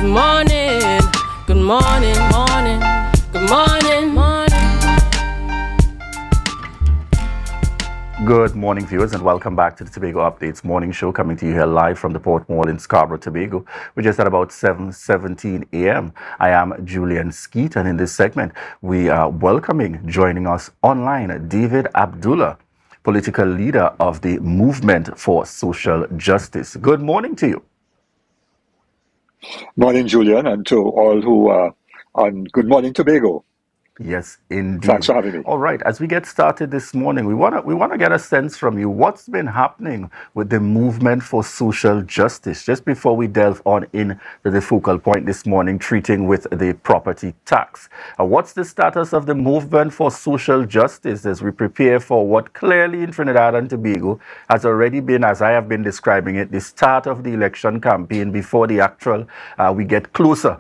morning, good morning, morning, good morning, morning. Good morning, viewers, and welcome back to the Tobago Updates morning show, coming to you here live from the Port Mall in Scarborough, Tobago, which is at about 7:17 a.m. I am Julien Skeete, and in this segment, we are welcoming, joining us online, David Abdulah, political leader of the Movement for Social Justice. Good morning to you. Morning, Julian, and to all who are on Good Morning Tobago. Yes, indeed. Thanks for having me. All right, as we get started this morning, we want to get a sense from you what's been happening with the Movement for Social Justice. Just before we delve on into the focal point this morning, treating with the property tax. What's the status of the Movement for Social Justice as we prepare for what clearly in Trinidad and Tobago has already been, as I have been describing it, the start of the election campaign before the actual, we get closer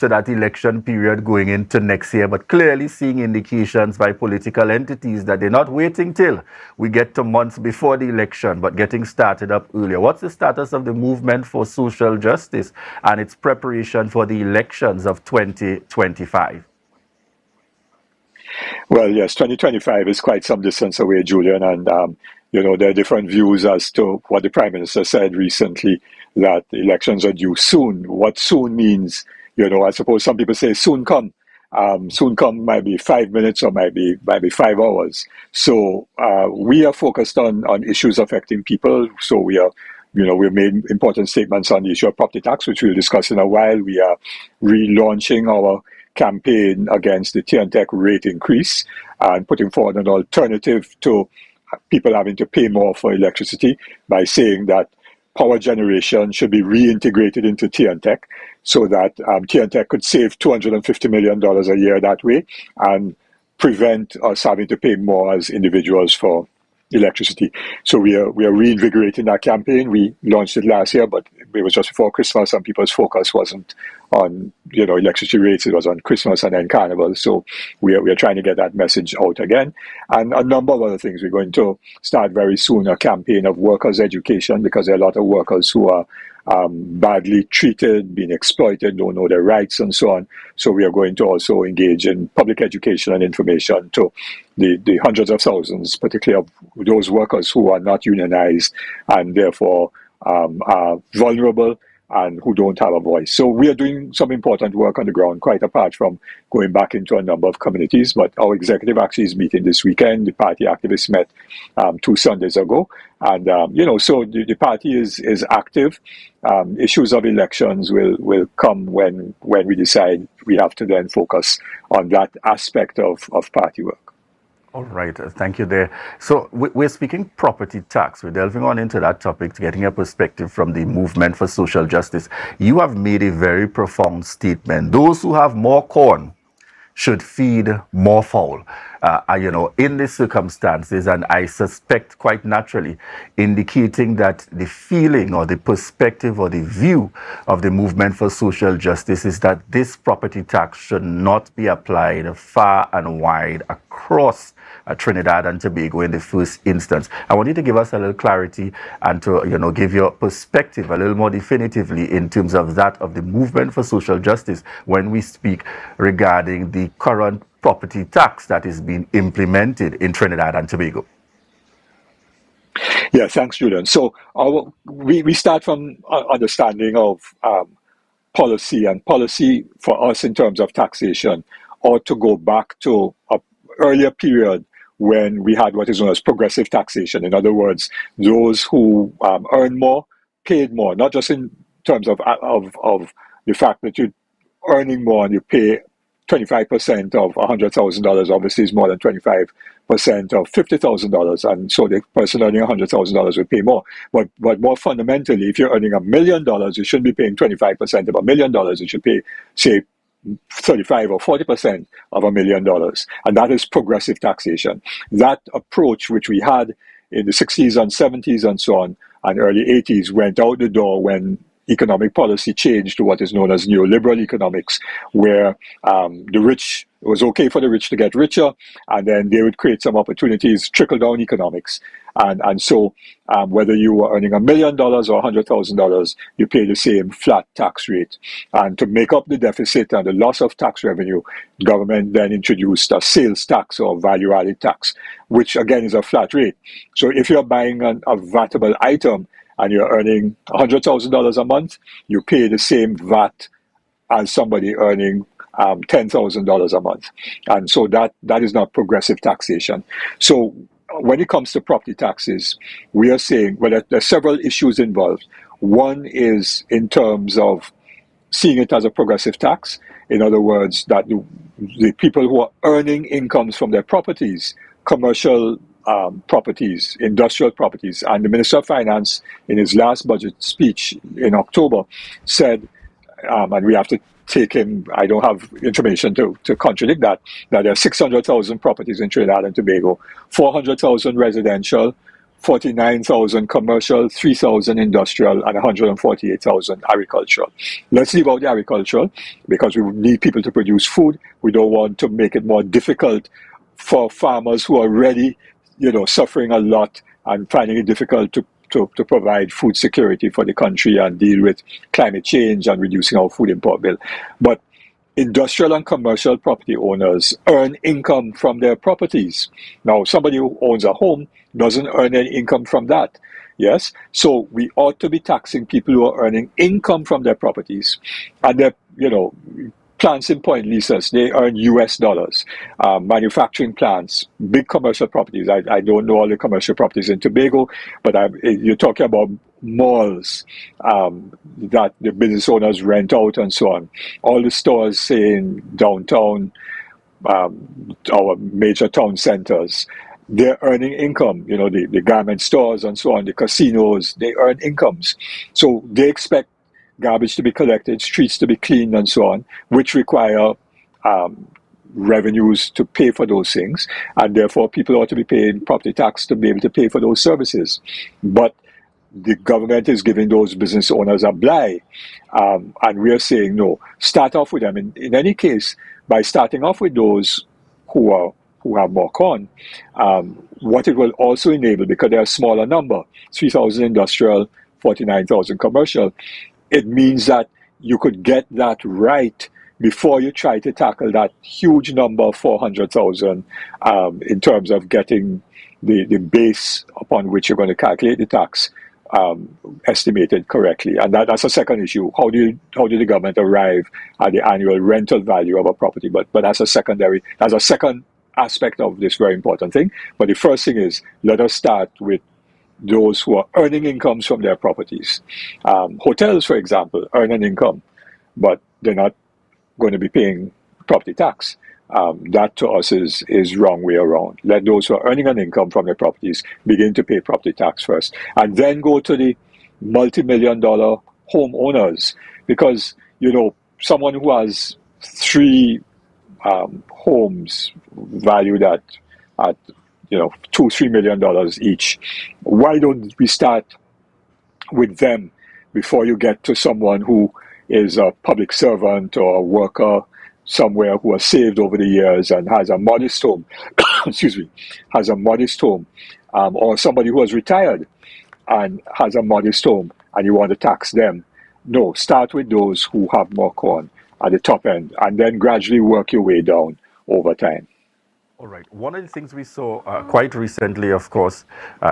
to that election period going into next year, but clearly seeing indications by political entities that they're not waiting till we get to months before the election, but getting started up earlier. What's the status of the Movement for Social Justice and its preparation for the elections of 2025? Well, yes, 2025 is quite some distance away, Julian, and there are different views as to what the Prime Minister said recently, that elections are due soon. What soon means, I suppose some people say soon come. Soon come might be 5 minutes or might be 5 hours. So we are focused on issues affecting people. So we've made important statements on the issue of property tax, which we'll discuss in a while. We are relaunching our campaign against the T&Tech rate increase and putting forward an alternative to people having to pay more for electricity by saying that power generation should be reintegrated into T&Tech so that T&Tech could save $250 million a year that way and prevent us having to pay more as individuals for electricity. So we are reinvigorating that campaign. We launched it last year, but it was just before Christmas and people's focus wasn't on electricity rates. It was on Christmas and then Carnival. So we are trying to get that message out again. And a number of other things. We're going to start very soon a campaign of workers' education, because there are a lot of workers who are badly treated, being exploited, don't know their rights and so on. So we are going to also engage in public education and information to the hundreds of thousands, particularly of those workers who are not unionized and therefore are vulnerable and who don't have a voice. So we are doing some important work on the ground, quite apart from going back into a number of communities. But our executive actually is meeting this weekend. The party activists met 2 Sundays ago. And, so the party is active. Issues of elections will come when we decide we have to then focus on that aspect of party work. All right, thank you there. So we're speaking property tax. We're delving on into that topic, getting a perspective from the Movement for Social Justice. You have made a very profound statement. Those who have more corn should feed more fowl, in these circumstances, and I suspect quite naturally, indicating that the feeling or the perspective or the view of the Movement for Social Justice is that this property tax should not be applied far and wide across Trinidad and Tobago in the first instance. I want you to give us a little clarity and to give your perspective a little more definitively in terms of that of the Movement for Social Justice when we speak regarding the current property tax that is being implemented in Trinidad and Tobago. Yeah, thanks, Julian. So we start from understanding of policy, and policy for us in terms of taxation ought to go back to an earlier period when we had what is known as progressive taxation. In other words, those who earn more paid more, not just in terms of the fact that you're earning more and you pay 25% of $100,000 obviously is more than 25% of $50,000, and so the person earning $100,000 will pay more. But more fundamentally, if you're earning $1 million, you shouldn't be paying 25% of $1 million. You should pay, say, 35 or 40% of $1 million, and that is progressive taxation. That approach, which we had in the 60s and 70s and so on, and early 80s, went out the door when economic policy change to what is known as neoliberal economics, where the rich, it was okay for the rich to get richer, and then they would create some opportunities, trickle-down economics. And so whether you were earning $1 million or $100,000, you pay the same flat tax rate. And to make up the deficit and the loss of tax revenue, the government then introduced a sales tax or value-added tax, which again is a flat rate. So if you're buying a vatable item and you're earning $100,000 a month, you pay the same VAT as somebody earning $10,000 a month. And so that is not progressive taxation. So when it comes to property taxes, we are saying, well, there are several issues involved. One is in terms of seeing it as a progressive tax. In other words, that the people who are earning incomes from their properties, commercial properties, industrial properties, and the Minister of Finance in his last budget speech in October said, and we have to take him, I don't have information to contradict that there are 600,000 properties in Trinidad and Tobago, 400,000 residential, 49,000 commercial, 3,000 industrial, and 148,000 agricultural. Let's leave out the agricultural because we need people to produce food. We don't want to make it more difficult for farmers who are already, suffering a lot and finding it difficult to provide food security for the country and deal with climate change and reducing our food import bill. But industrial and commercial property owners earn income from their properties. Now, somebody who owns a home doesn't earn any income from that. Yes? So we ought to be taxing people who are earning income from their properties. And they're, plants in Point Lisas, they earn US dollars. Manufacturing plants, big commercial properties. I don't know all the commercial properties in Tobago, but you're talking about malls that the business owners rent out and so on. All the stores, say, in downtown, our major town centers, they're earning income. The garment stores and so on, the casinos, they earn incomes. So they expect garbage to be collected, streets to be cleaned, and so on, which require revenues to pay for those things, and therefore people ought to be paying property tax to be able to pay for those services. But the government is giving those business owners a blight, and we are saying no. Start off with them. In any case, by starting off with those who have more corn, what it will also enable, because they're a smaller number, 3,000 industrial, 49,000 commercial, it means that you could get that right before you try to tackle that huge number of 400,000 in terms of getting the base upon which you're going to calculate the tax estimated correctly. And that's a second issue. How do the government arrive at the annual rental value of a property? But that's a second aspect of this very important thing. But the first thing is, let us start with those who are earning incomes from their properties. Hotels, for example, earn an income, but they're not going to be paying property tax. That to us is wrong way around. Let those who are earning an income from their properties begin to pay property tax first, and then go to the multi-million-dollar homeowners, because someone who has 3 homes valued at $2-3 million each. Why don't we start with them before you get to someone who is a public servant or a worker somewhere who has saved over the years and has a modest home, or somebody who has retired and has a modest home and you want to tax them? No, start with those who have more corn at the top end and then gradually work your way down over time. All right. One of the things we saw quite recently, of course,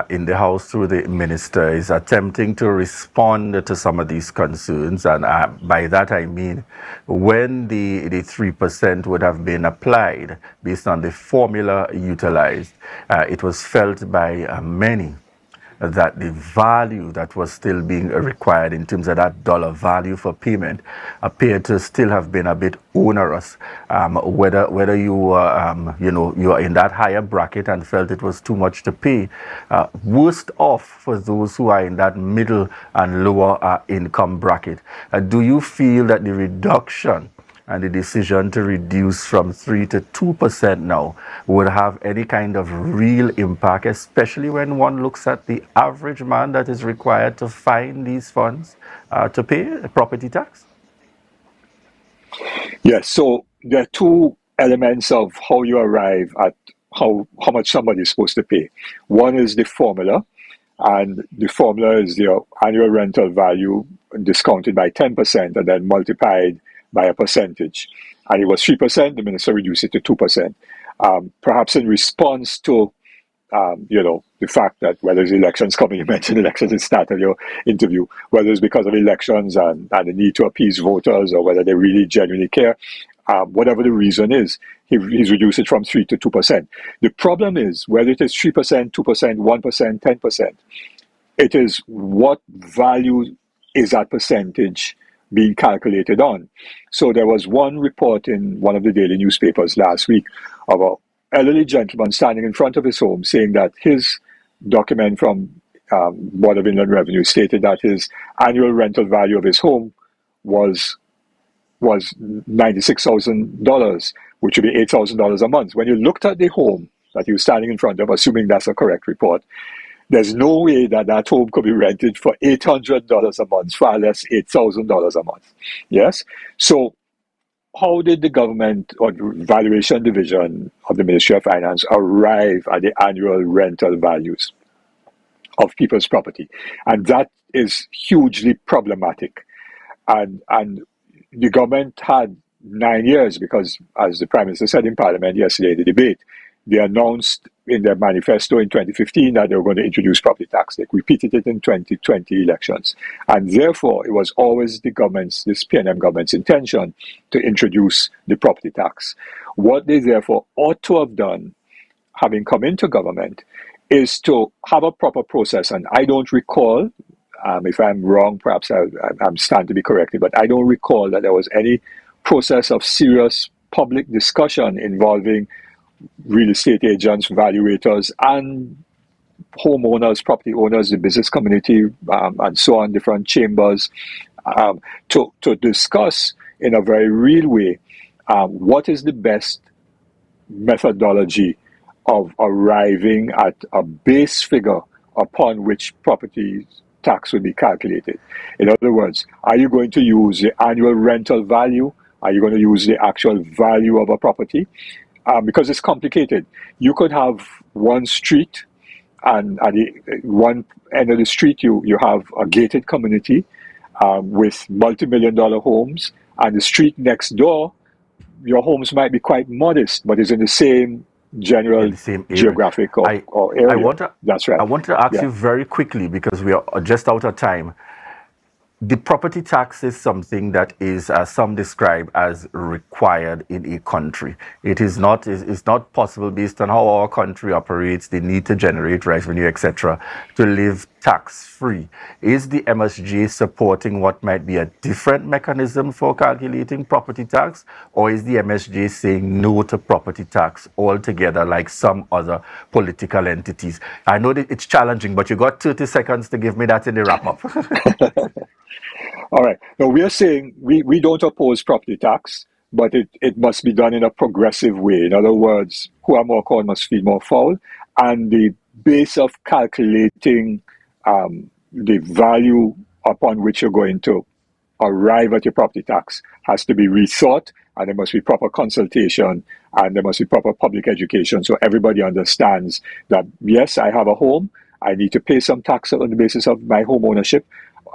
in the House through the minister is attempting to respond to some of these concerns. And by that, I mean when the 3% would have been applied based on the formula utilized, it was felt by many that the value that was still being required in terms of that dollar value for payment appeared to still have been a bit onerous. Whether you you are in that higher bracket and felt it was too much to pay, worst off for those who are in that middle and lower income bracket. Do you feel that the reduction and the decision to reduce from 3 to 2% now would have any kind of real impact, especially when one looks at the average man that is required to find these funds to pay a property tax? Yes, so there are two elements of how you arrive at how much somebody is supposed to pay. One is the formula, and the formula is your annual rental value discounted by 10% and then multiplied by a percentage. And it was 3%, the minister reduced it to 2%. Perhaps in response to the fact that whether it's elections coming, you mentioned elections at the start of your interview, whether it's because of elections and the need to appease voters or whether they really genuinely care, whatever the reason is, he's reduced it from 3 to 2%. The problem is whether it is 3%, 2%, 1%, 10%, it is what value is that percentage being calculated on. So there was one report in one of the daily newspapers last week of a elderly gentleman standing in front of his home saying that his document from Board of Inland Revenue stated that his annual rental value of his home was $96,000, which would be $8,000 a month. When you looked at the home that he was standing in front of, assuming that's a correct report, there's no way that home could be rented for $800 a month, far less $8,000 a month. Yes? So how did the government or the valuation division of the Ministry of Finance arrive at the annual rental values of people's property? And that is hugely problematic. And the government had 9 years because, as the Prime Minister said in Parliament yesterday, the debate, they announced in their manifesto in 2015 that they were going to introduce property tax. They repeated it in 2020 elections. And therefore, it was always the government's, this PNM government's intention to introduce the property tax. What they therefore ought to have done, having come into government, is to have a proper process. And I don't recall, if I'm wrong, perhaps I'm stand to be corrected, but I don't recall that there was any process of serious public discussion involving real estate agents, valuators, and homeowners, property owners, the business community, and so on, different chambers, to discuss in a very real way what is the best methodology of arriving at a base figure upon which property tax will be calculated. In other words, are you going to use the annual rental value? Are you going to use the actual value of a property? Because it's complicated. You could have one street, and at the one end of the street, you have a gated community with multi-million-dollar homes, and the street next door, your homes might be quite modest, but it's in the same general geographic or area. That's right. I want to ask you very quickly, because we are just out of time. The property tax is something that is, as some describe, as required in a country. It's not possible, based on how our country operates, the need to generate revenue, etc., to live tax-free. Is the MSJ supporting what might be a different mechanism for calculating property tax, or is the MSJ saying no to property tax altogether, like some other political entities? I know that it's challenging, but you got 30 seconds to give me that in the wrap-up. All right. Now, we are saying we don't oppose property tax, but it must be done in a progressive way. In other words, who are more corn must feed more fowl. And the base of calculating the value upon which you're going to arrive at your property tax has to be rethought, and there must be proper consultation, and there must be proper public education so everybody understands that, yes, I have a home, I need to pay some tax on the basis of my home ownership.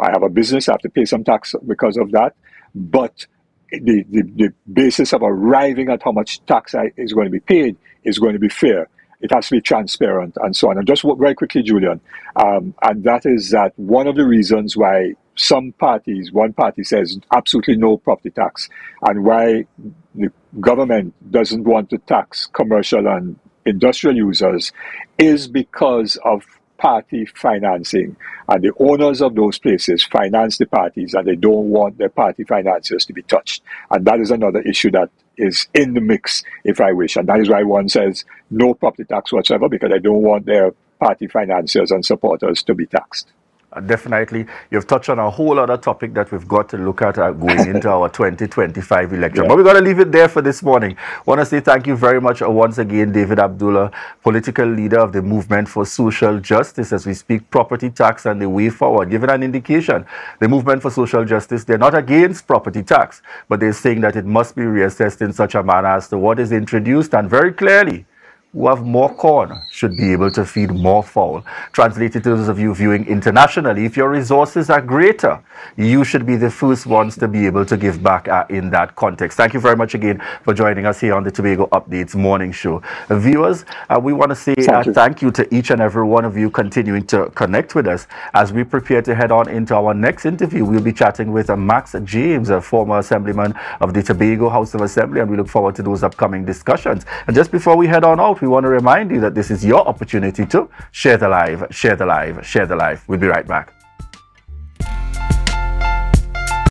I have a business, I have to pay some tax because of that. But the basis of arriving at how much tax is going to be paid is going to be fair. It has to be transparent and so on. And just very quickly, Julian, and that is that one of the reasons why one party says absolutely no property tax, and why the government doesn't want to tax commercial and industrial users is because of party financing, and the owners of those places finance the parties, and they don't want their party financiers to be touched. And that is another issue that is in the mix, if I wish. And that is why one says no property tax whatsoever, because they don't want their party financiers and supporters to be taxed. Definitely. You've touched on a whole other topic that we've got to look at going into our 2025 election. But we're going to leave it there for this morning. I want to say thank you very much once again, David Abdulah, political leader of the Movement for Social Justice, as we speak property tax and the way forward. Giving an indication, the Movement for Social Justice, they're not against property tax, but they're saying that it must be reassessed in such a manner as to what is introduced, and very clearly, who have more corn should be able to feed more fowl. Translated to those of you viewing internationally, if your resources are greater, you should be the first ones to be able to give back in that context. Thank you very much again for joining us here on the Tobago Updates morning show. Viewers, we want to say thank you to each and every one of you continuing to connect with us as we prepare to head on into our next interview. We'll be chatting with Max James, a former assemblyman of the Tobago House of Assembly, and we look forward to those upcoming discussions. And just before we head on out, we want to remind you that this is your opportunity to share the live, share the live, share the live. We'll be right back.